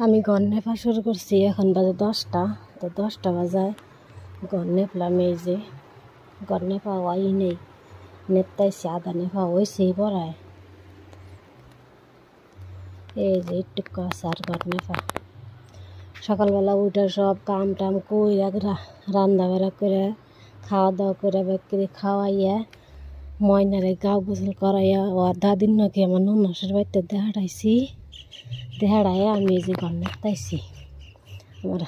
আমি ঘর নেপা শুরু করছি, এখন বাজে 10টা। তো 10টা বাজায় ঘর নেপলাম। এই যে ঘর নেপা হওয়াই নেই, নেপতাইছি আধা নেপা হয়েছেই পড়ায়। এই যে একটু আছে আর ঘর নেপা। সকালবেলা উঠে সব কাম টাম কইরা রান্না বাড়া করে খাওয়া দাওয়া করে বেকরি খাওয়াইয়া ময়নারে গাও গোসল করাইয়া ও দাদির নাকি আমার ননাসের বাড়িতে দেহাড়ায় আমি এই যে ঘর নেপতাইছি। আমার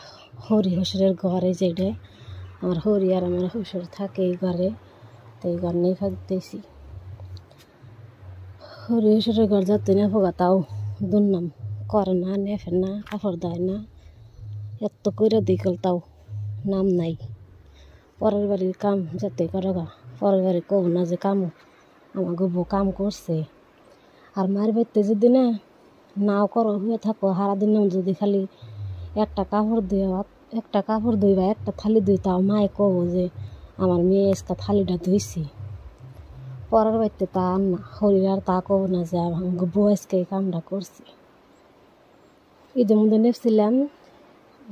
হরি হসুরের ঘরে যেটা আমার হরি আর আমার হসুর থাকে এই ঘরে, তো এই ঘর নেই ফাঁকতেছি। হরি হসুরের ঘর যাতে না ফোগা তাও দুর্নাম করে না, নেফে না, কাপড় দেয় না, এত করে দিকল তাও নাম নাই। পরের বাড়ির কাম যাতে করো গা, পরের বাড়ি কব না যে কামও আমার গবু কাম করছে। আর মায়ের বাড়িতে যদি নাও করো হয়ে থাকো সারাদিন যদি খালি একটা কাপড় ধুইবা একটা থালি ধুই, তাও মায়ে কব যে আমার মেয়ে আজকে থালিটা ধুইছি। পরের বাড়িতে তা আর না, হরির আর তা কব না যে আমার গবু আজকে এই কামটা করছে। ঈদের মধ্যে নেপছিলাম,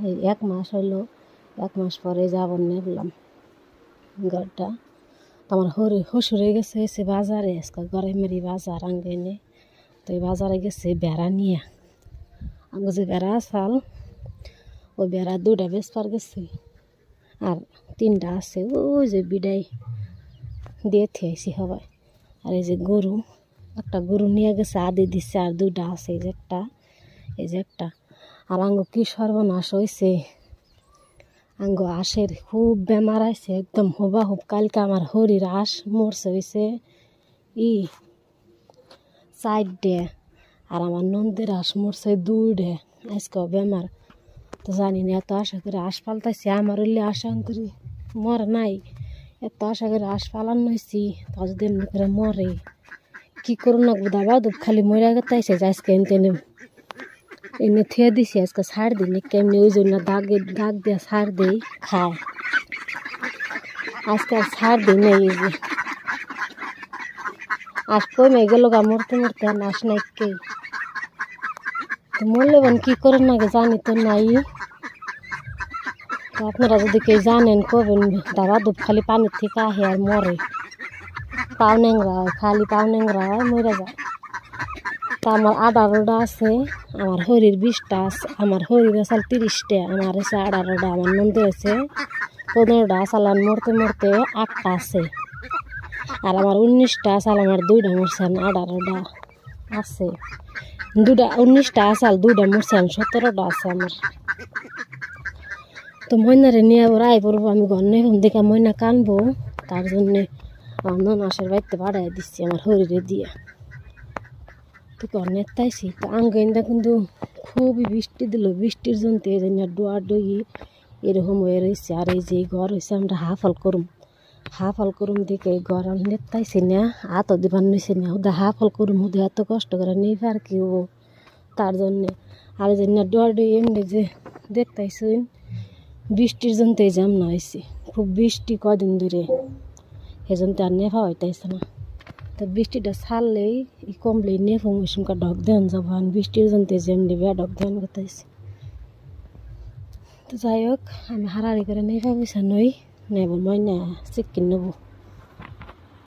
এই 1 মাস হইলো, 1 মাস পরে যাবো নেপলাম ঘরটা। আমার হসুরে গেছে বাজারে, আজকে ঘরে মেরি বাজার আঙ্গেনে। তো এই বাজারে গেছে বেড়া নিয়ে, আঙ্গ যে বেড়া আসাল ওই বেড়া 2টা বেচবার গেছে আর 3টা আছে ওই যে বিদায় দিয়ে থেয়েছি সবাই। আর এই যে গরু, একটা গরু নিয়ে গেছে আদি দিচ্ছে, আর 2টা আছে এই যে একটা। আর আঙ্গ কি সর্বনাশ হয়েছে, আঙ্গ আশের খুব বেমার আছে একদম হুবাহুব। কালকে আমার হরির আশ মরছে হয়েছে 4টে, আর আমার নন্দের আশ মরছে 2টে। আজকেও বেমার, তো জানি না, এত আশা করে আশ পাল্টাইছি। আমার হইলে আশা করি মরে নাই, এত আশা করে আশ পালান হয়েছি, তা যদি এমনি করে মরে কি করুন না দাবা দুধ খালি মরে গেছে। আজকে এমনি থিয়ে দিছি, আজকে ছাড় দিই কেমনি, ওই জন্য দাগ দিয়ে ছাড় দিই খায়। আজকে আর ছাড় দিই নেই, এই যে আস কমে গেল গা মরতে মরতে, আর আস নাই কে মরলে বোন কি করেন না জানি তো নাই। তো আপনারা যদি কেউ জানেন কবেন, দাবা দুধ খালি পানির থেকে আহে আর মরে, পাও নেংরা হয়, খালি পাও নেংরা হয় মরে যায়। তা আমার 18টা আছে, আমার হরির 20টা আছে, আমার হরির আসাল 30টা, আমার আছে 18টা, আমার নন্দ আছে 15টা আসাল, আর মরতে মরতে 8টা আছে। আর আমার 19টা আসাল, আমার 2টা মরছেন, 18টা আছে 19টা আসাল, 2টা মরছেন, 17টা আছে আমার। তো ময়নারে নিয়ে আবার আয় পড়বো, আমি ঘর নেই দেখে ময়না কানবো, তার জন্যে আমার ননাসের বাড়িতে পাঠাই দিচ্ছি আমার হরিরে দিয়ে। তো ঘর নেতাইছি, তো আঙ্গিনটা কিন্তু খুবই বৃষ্টি দিল, বৃষ্টির জন্য এই জন্য ডোয়া ডই এরকম হয়ে রয়েছে। আর এই যে ঘর হয়েছে আমরা হাফল করুম দিকে ঘর আমি নেতাইছি না, আত দিবার নিছি না, ওদের হাফল করুম ওদের এত কষ্ট করে নেই আর কি ও, তার জন্যে। আর এই জন্য ডোয়া ডই এমনি যে দেখতাইছি বৃষ্টির জন্য এই জাম না হয়েছে, খুব বৃষ্টি কদিন ধরে, সেজন্য আর নেফা হইতাইছে না। তো বৃষ্টিটা ছাড়লেই কমলেই নেফা মৌসুমকা ঢক দেন যাবো, বৃষ্টির জন্য যেমনি বেয়া ঢক দেন করতেছে। তো যাই হোক, আমি হারাহারি করে নেফা পয়সা নই নেব, ময়না চিকেন নেবো।